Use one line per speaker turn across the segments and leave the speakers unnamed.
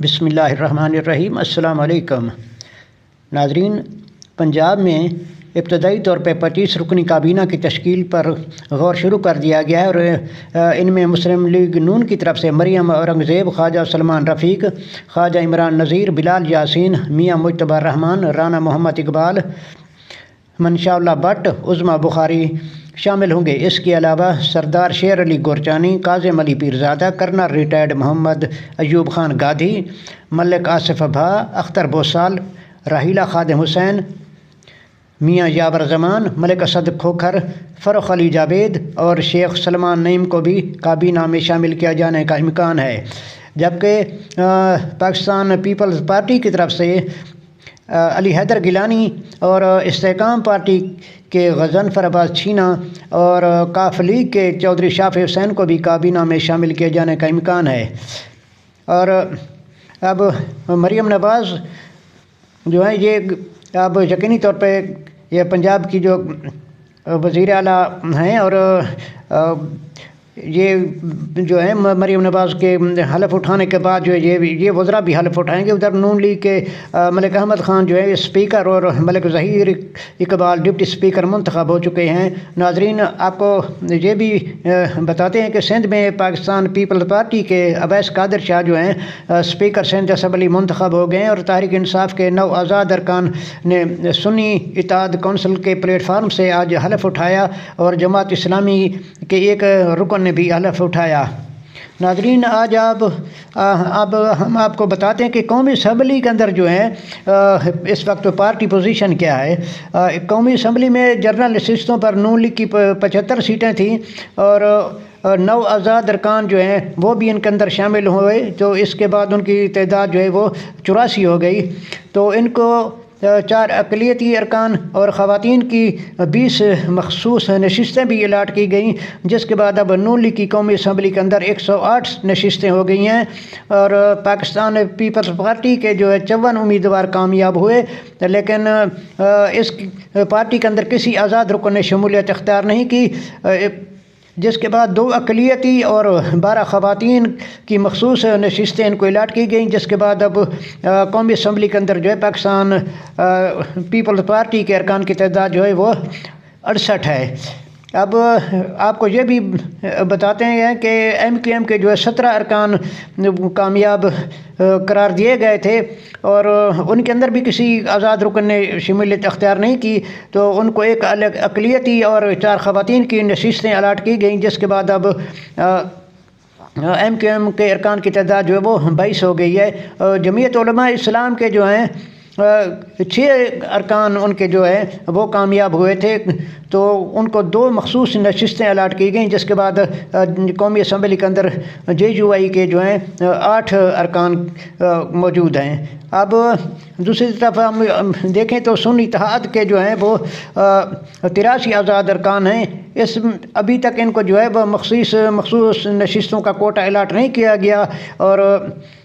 بسم اللہ الرحمن الرحیم۔ السلام علیکم ناظرین، پنجاب میں ابتدائی طور پہ 25 رکنی کابینہ کی تشکیل پر غور شروع کر دیا گیا ہے، اور ان میں مسلم لیگ نون کی طرف سے مریم اورنگزیب، خواجہ سلمان رفیق، خواجہ عمران نذیر، بلال یاسین، میاں مجتبی الرحمان، رانا محمد اقبال، منشاء اللہ بٹ، عظمیٰ بخاری شامل ہوں گے۔ اس کے علاوہ سردار شیر علی گورچانی، کاظم علی پیرزادہ، کرنل ریٹائرڈ محمد ایوب خان گادھی، ملک آصف بھا، اختر بوسال، راحیلہ خادم حسین، میاں یاور زمان، ملک اسد کھوکھر، فروخ علی جاوید اور شیخ سلمان نعیم کو بھی کابینہ میں شامل کیا جانے کا امکان ہے، جبکہ پاکستان پیپلز پارٹی کی طرف سے علی حیدر گیلانی اور استحکام پارٹی کے غضنفر عباس چھینا اور کاف لیگ کے چودھری شافی حسین کو بھی کابینہ میں شامل کیے جانے کا امکان ہے۔ اور اب مریم نواز جو ہے یہ اب یقینی طور پہ یہ پنجاب کی جو وزیر اعلیٰ ہیں، اور یہ جو ہے مریم نواز کے حلف اٹھانے کے بعد جو ہے یہ وزراء بھی حلف اٹھائیں گے۔ ادھر نون لیگ کے ملک احمد خان جو ہے اسپیکر اور ملک ظہیر اقبال ڈپٹی اسپیکر منتخب ہو چکے ہیں۔ ناظرین، آپ کو یہ بھی بتاتے ہیں کہ سندھ میں پاکستان پیپلز پارٹی کے اویس قادر شاہ جو ہیں اسپیکر سندھ اسمبلی منتخب ہو گئے ہیں، اور تحریک انصاف کے 9 آزاد ارکان نے سنی اتحاد کونسل کے پلیٹ فارم سے آج حلف اٹھایا، اور جماعت اسلامی کے ایک رکن نے بھی حلف اٹھایا۔ ناظرین، آج اب ہم آپ کو بتاتے ہیں کہ قومی اسمبلی کے اندر جو ہے اس وقت پارٹی پوزیشن کیا ہے۔ قومی اسمبلی میں جنرل نشستوں پر نون لیگ کی 75 سیٹیں تھیں، اور 9 آزاد ارکان جو ہیں وہ بھی ان کے اندر شامل ہوئے، تو اس کے بعد ان کی تعداد جو ہے وہ 84 ہو گئی، تو ان کو 4 اقلیتی ارکان اور خواتین کی 20 مخصوص نشستیں بھی الاٹ کی گئیں، جس کے بعد اب نون لیگ کی قومی اسمبلی کے اندر 108 نشستیں ہو گئی ہیں، اور پاکستان پیپلز پارٹی کے جو ہے 54 امیدوار کامیاب ہوئے، لیکن اس پارٹی کے اندر کسی آزاد رکن نے شمولیت اختیار نہیں کی، جس کے بعد 2 اقلیتی اور 12 خواتین کی مخصوص نشستیں ان کو الاٹ کی گئیں، جس کے بعد اب قومی اسمبلی کے اندر جو ہے پاکستان پیپلز پارٹی کے ارکان کی تعداد جو ہے وہ 68 ہے۔ اب آپ کو یہ بھی بتاتے ہیں کہ ایم کیو ایم کے جو ہے 17 ارکان کامیاب قرار دیے گئے تھے، اور ان کے اندر بھی کسی آزاد رکن نے شمولیت اختیار نہیں کی، تو ان کو 1 اقلیتی اور 4 خواتین کی نشستیں الاٹ کی گئیں، جس کے بعد اب ایم کیو ایم کے ارکان کی تعداد جو ہے وہ 22 ہو گئی ہے۔ جمعیت علماء اسلام کے جو ہیں 6 ارکان ان کے جو ہے وہ کامیاب ہوئے تھے، تو ان کو 2 مخصوص نشستیں الاٹ کی گئیں، جس کے بعد قومی اسمبلی کے اندر جے یو آئی کے جو ہیں 8 ارکان موجود ہیں۔ اب دوسری طرف ہم دیکھیں تو سنی اتحاد کے جو ہیں وہ 83 آزاد ارکان ہیں، ابھی تک ان کو جو ہے وہ مخصوص نشستوں کا کوٹا الاٹ نہیں کیا گیا، اور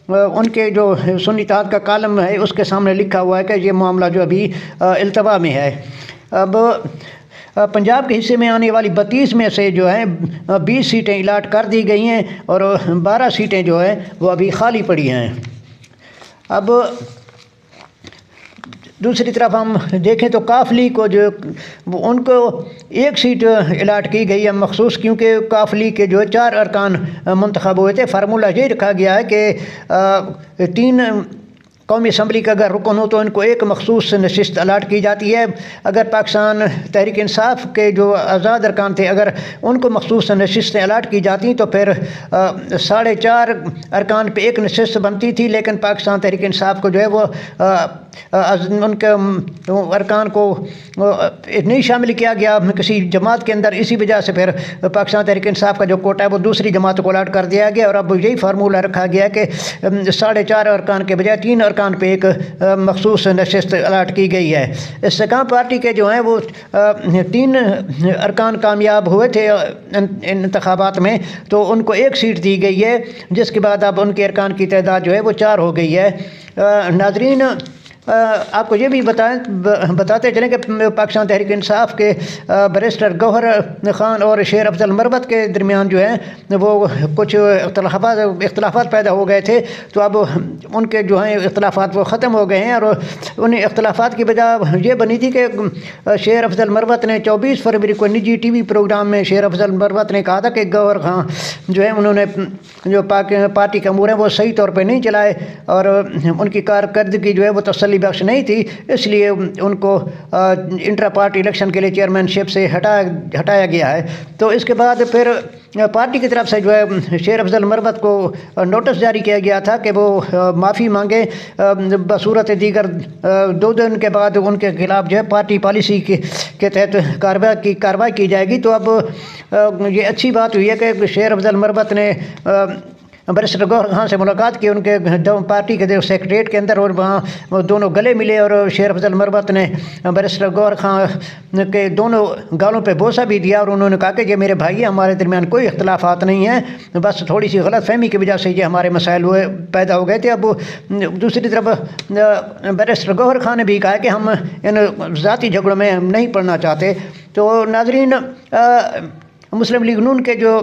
ان کے جو سنی اتحاد کا کالم ہے اس کے سامنے لکھا ہوا ہے کہ یہ معاملہ جو ابھی التوا میں ہے۔ اب پنجاب کے حصے میں آنے والی 32 میں سے جو ہے 20 سیٹیں الاٹ کر دی گئی ہیں، اور 12 سیٹیں جو ہیں وہ ابھی خالی پڑی ہیں۔ اب دوسری طرف ہم دیکھیں تو کاف لیگ کو جو ان کو 1 سیٹ الاٹ کی گئی ہے مخصوص، کیونکہ کاف لیگ کے جو 4 ارکان منتخب ہوئے تھے۔ فارمولہ یہ رکھا گیا ہے کہ 3 قومی اسمبلی کا اگر رکن ہو تو ان کو 1 مخصوص نشست الاٹ کی جاتی ہے۔ اگر پاکستان تحریک انصاف کے جو آزاد ارکان تھے اگر ان کو مخصوص نشستیں الاٹ کی جاتی تو پھر 4.5 ارکان پہ 1 نشست بنتی تھی، لیکن پاکستان تحریک انصاف کو جو ہے وہ ان کے ارکان کو نہیں شامل کیا گیا کسی جماعت کے اندر، اسی وجہ سے پھر پاکستان تحریک انصاف کا جو کوٹا ہے وہ دوسری جماعت کو الاٹ کر دیا گیا، اور اب یہی فارمولہ رکھا گیا کہ 4.5 ارکان کے بجائے 3 ارکان پہ 1 مخصوص نشست الاٹ کی گئی ہے۔ استحکام پارٹی کے جو ہیں وہ 3 ارکان کامیاب ہوئے تھے انتخابات میں، تو ان کو 1 سیٹ دی گئی ہے، جس کے بعد اب ان کے ارکان کی تعداد جو ہے وہ 4 ہو گئی ہے۔ ناظرین، آپ کو یہ بھی بتاتے چلیں کہ پاکستان تحریک انصاف کے بیرسٹر گوہر خان اور شیر افضل مربت کے درمیان جو ہے وہ کچھ اختلافات پیدا ہو گئے تھے، تو اب ان کے جو ہیں اختلافات وہ ختم ہو گئے ہیں، اور ان اختلافات کی وجہ یہ بنی تھی کہ شیر افضل مربت نے 24 فروری کو نجی ٹی وی پروگرام میں شیر افضل مربت نے کہا تھا کہ گوہر خان جو ہے انہوں نے جو پارٹی کے امور ہیں وہ صحیح طور پہ نہیں چلائے، اور ان کی کارکردگی جو ہے وہ تسلی بخش نہیں تھی، اس لیے ان کو انٹرا پارٹی الیکشن کے لیے چیئرمین شپ سے ہٹایا گیا ہے۔ تو اس کے بعد پھر پارٹی کی طرف سے جو ہے شیر افضل مربت کو نوٹس جاری کیا گیا تھا کہ وہ معافی مانگیں، بصورت دیگر 2 دن کے بعد ان کے خلاف جو ہے پارٹی پالیسی کے تحت کارروائی کی جائے گی۔ تو اب یہ اچھی بات ہوئی ہے کہ شیر افضل مربت نے بیرسٹر گوہر خان سے ملاقات کی ان کے پارٹی کے سیکریٹریٹ کے اندر، اور وہاں وہ دونوں گلے ملے، اور شیر افضل مربت نے بیرسٹر گوہر خان کے دونوں گالوں پہ بوسہ بھی دیا، اور انہوں نے کہا کہ یہ میرے بھائی ہیں، ہمارے درمیان کوئی اختلافات نہیں ہیں، بس تھوڑی سی غلط فہمی کی وجہ سے یہ ہمارے مسائل پیدا ہو گئے تھے۔ اب دوسری طرف بیرسٹر گوہر خان نے بھی کہا کہ ہم ان ذاتی جھگڑوں میں نہیں پڑنا چاہتے۔ تو ناظرین، مسلم لیگ نون کے جو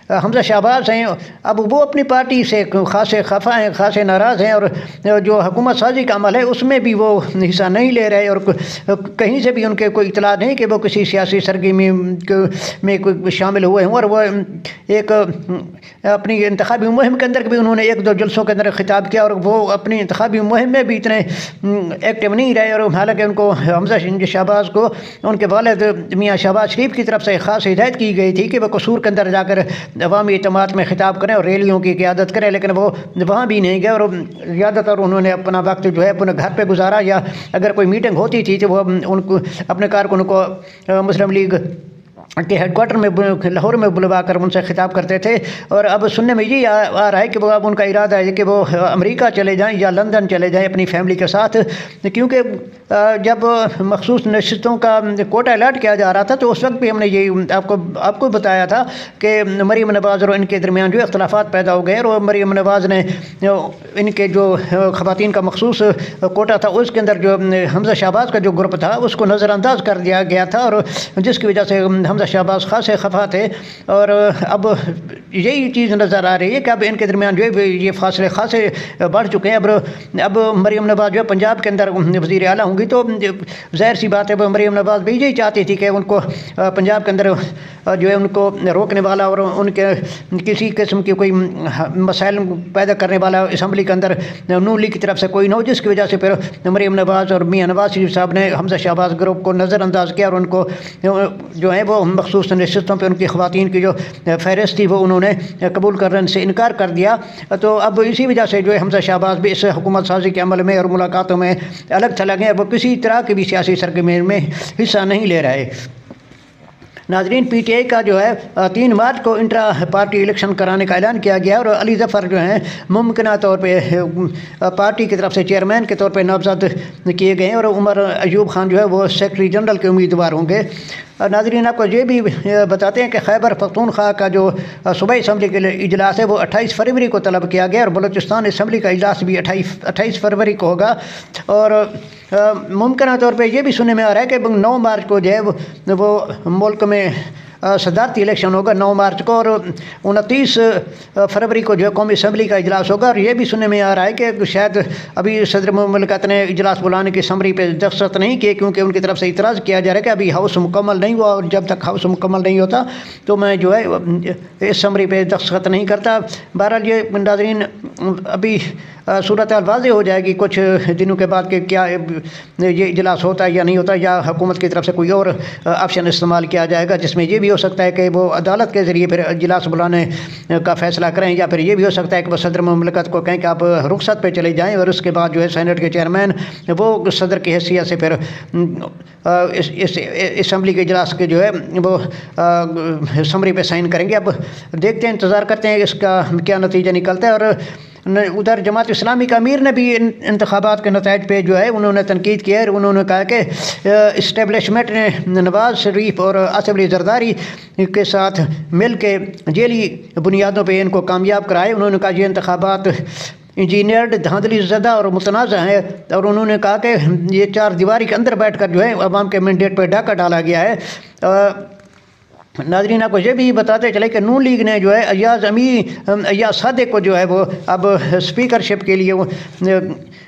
حمزہ شہباز ہیں، اب وہ اپنی پارٹی سے خاصے خفا ہیں، خاصے ناراض ہیں، اور جو حکومت سازی کا عمل ہے اس میں بھی وہ حصہ نہیں لے رہے، اور کہیں سے بھی ان کے کوئی اطلاع نہیں کہ وہ کسی سیاسی سرگرمی میں کوئی شامل ہوئے ہوں، اور وہ ایک اپنی انتخابی مہم کے اندر بھی انہوں نے 1-2 جلسوں کے اندر خطاب کیا، اور وہ اپنی انتخابی مہم میں بھی اتنے ایکٹیو نہیں رہے، اور حالانکہ ان کو حمزہ شہباز کو ان کے والد میاں شہباز شریف کی طرف سے خاص ہدایت کی گئی تھی کہ وہ قصور کے اندر جا کر عوامی اجتماعات میں خطاب کریں اور ریلیوں کی قیادت کریں، لیکن وہ وہاں بھی نہیں گئے، اور زیادہ تر انہوں نے اپنا وقت جو ہے اپنے گھر پہ گزارا، یا اگر کوئی میٹنگ ہوتی تھی تو وہ ان کو اپنے کارکنوں کو مسلم لیگ کے ہیڈ کوارٹر میں لاہور میں بلوا کر ان سے خطاب کرتے تھے۔ اور اب سننے میں یہ آ رہا ہے کہ وہ اب ان کا ارادہ ہے کہ وہ امریکہ چلے جائیں یا لندن چلے جائیں اپنی فیملی کے ساتھ، کیونکہ جب مخصوص نشستوں کا کوٹا الاٹ کیا جا رہا تھا تو اس وقت بھی ہم نے یہ آپ کو بتایا تھا کہ مریم نواز اور ان کے درمیان جو اختلافات پیدا ہو گئے، اور مریم نواز نے ان کے جو خواتین کا مخصوص کوٹا تھا اس کے اندر جو حمزہ شہباز کا جو گروپ تھا اس کو نظر انداز کر دیا گیا تھا، اور جس کی وجہ سے حمزہ شہباز خاصے خفا تھے، اور اب یہی چیز نظر آ رہی ہے کہ اب ان کے درمیان جو ہے یہ فاصلے خاصے بڑھ چکے ہیں۔ اب مریم نواز جو ہے پنجاب کے اندر وزیر اعلیٰ ہوں گی، تو ظاہر سی بات ہے وہ مریم نواز بھی یہی چاہتی تھی کہ ان کو پنجاب کے اندر جو ہے ان کو روکنے والا اور ان کے کسی قسم کی کوئی مسائل پیدا کرنے والا اسمبلی کے اندر نون لیگ کی طرف سے کوئی نہ ہو، جس کی وجہ سے پھر مریم نواز اور میاں نواز شریف صاحب نے حمزہ شہباز گروپ کو نظر انداز کیا، اور ان کو جو ہے وہ مخصوص نشستوں پہ ان کی خواتین کی جو فہرست تھی وہ انہوں نے قبول کرنے سے انکار کر دیا۔ تو اب اسی وجہ سے جو ہے حمزہ شہباز بھی اس حکومت سازی کے عمل میں اور ملاقاتوں میں الگ تھلگ ہیں، وہ کسی طرح کی بھی سیاسی سرگرمی میں حصہ نہیں لے رہے۔ ناظرین، پی ٹی آئی کا جو ہے 3 مارچ کو انٹرا پارٹی الیکشن کرانے کا اعلان کیا گیا، اور علی ظفر جو ہیں ممکنہ طور پہ پارٹی کی طرف سے چیئرمین کے طور پہ نامزد کیے گئے ہیں، اور عمر ایوب خان جو ہے وہ سیکرٹری جنرل کے امیدوار ہوں گے۔ ناظرین، آپ کو یہ بھی بتاتے ہیں کہ خیبر پختونخوا کا جو صوبائی اسمبلی کے اجلاس ہے وہ 28 فروری کو طلب کیا گیا، اور بلوچستان اسمبلی کا اجلاس بھی 28 فروری کو ہوگا، اور ممکنہ طور پہ یہ بھی سننے میں آ رہا ہے کہ 9 مارچ کو جو ہے وہ ملک میں صدارتی الیکشن ہوگا 9 مارچ کو، اور 29 فروری کو جو ہے قومی اسمبلی کا اجلاس ہوگا۔ اور یہ بھی سننے میں آ رہا ہے کہ شاید ابھی صدر مملکت نے اجلاس بلانے کی سمری پہ دستخط نہیں کیے، کیونکہ ان کی طرف سے اعتراض کیا جا رہا ہے کہ ابھی ہاؤس مکمل نہیں ہوا، اور جب تک ہاؤس مکمل نہیں ہوتا تو میں جو ہے اس سمری پہ دستخط نہیں کرتا۔ بہرحال یہ ناظرین ابھی صورتحال واضح ہو جائے گی کچھ دنوں کے بعد کہ کیا یہ اجلاس ہوتا ہے یا نہیں ہوتا، یا حکومت کی طرف سے کوئی اور آپشن استعمال کیا جائے گا، جس میں یہ بھی ہو سکتا ہے کہ وہ عدالت کے ذریعے پھر اجلاس بلانے کا فیصلہ کریں، یا پھر یہ بھی ہو سکتا ہے کہ وہ صدر مملکت کو کہیں کہ آپ رخصت پہ چلے جائیں، اور اس کے بعد جو ہے سینٹ کے چیئرمین وہ صدر کی حیثیت سے پھر اس اسمبلی کے اجلاس کے جو ہے وہ سمری پہ سائن کریں گے۔ اب دیکھتے ہیں، انتظار کرتے ہیں اس کا کیا نتیجہ نکلتا ہے۔ اور ادھر جماعت اسلامی کا امیر نے بھی انتخابات کے نتائج پہ جو ہے انہوں نے تنقید کی ہے، انہوں نے کہا کہ اسٹیبلشمنٹ نے نواز شریف اور آصف علی زرداری کے ساتھ مل کے ذیلی بنیادوں پہ ان کو کامیاب کرائے۔ انہوں نے کہا یہ انتخابات انجینئرڈ دھاندلی زدہ اور متنازع ہیں، اور انہوں نے کہا کہ یہ چار دیواری کے اندر بیٹھ کر جو ہے عوام کے مینڈیٹ پہ ڈاکہ ڈالا گیا ہے۔ ناظرین آپ کو یہ بھی بتاتے چلے کہ نون لیگ نے جو ہے ایاز صادق کو جو ہے وہ اب اسپیکرشپ کے لیے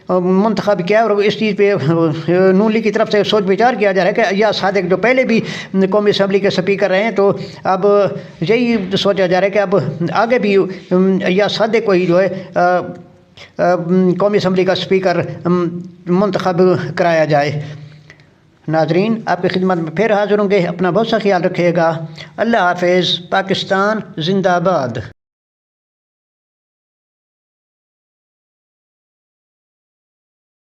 منتخب کیا، اور اس چیز پہ نون لیگ کی طرف سے سوچ وچار کیا جا رہا ہے کہ ایاز صادق جو پہلے بھی قومی اسمبلی کے اسپیکر رہے ہیں، تو اب یہی سوچا جا رہا ہے کہ اب آگے بھی ایاز صادق کو ہی جو ہے قومی اسمبلی کا اسپیکر منتخب کرایا جائے۔ ناظرین آپ کی خدمت میں پھر حاضر ہوں گے، اپنا بہت سا خیال رکھیے گا۔ اللہ حافظ۔ پاکستان زندہ باد۔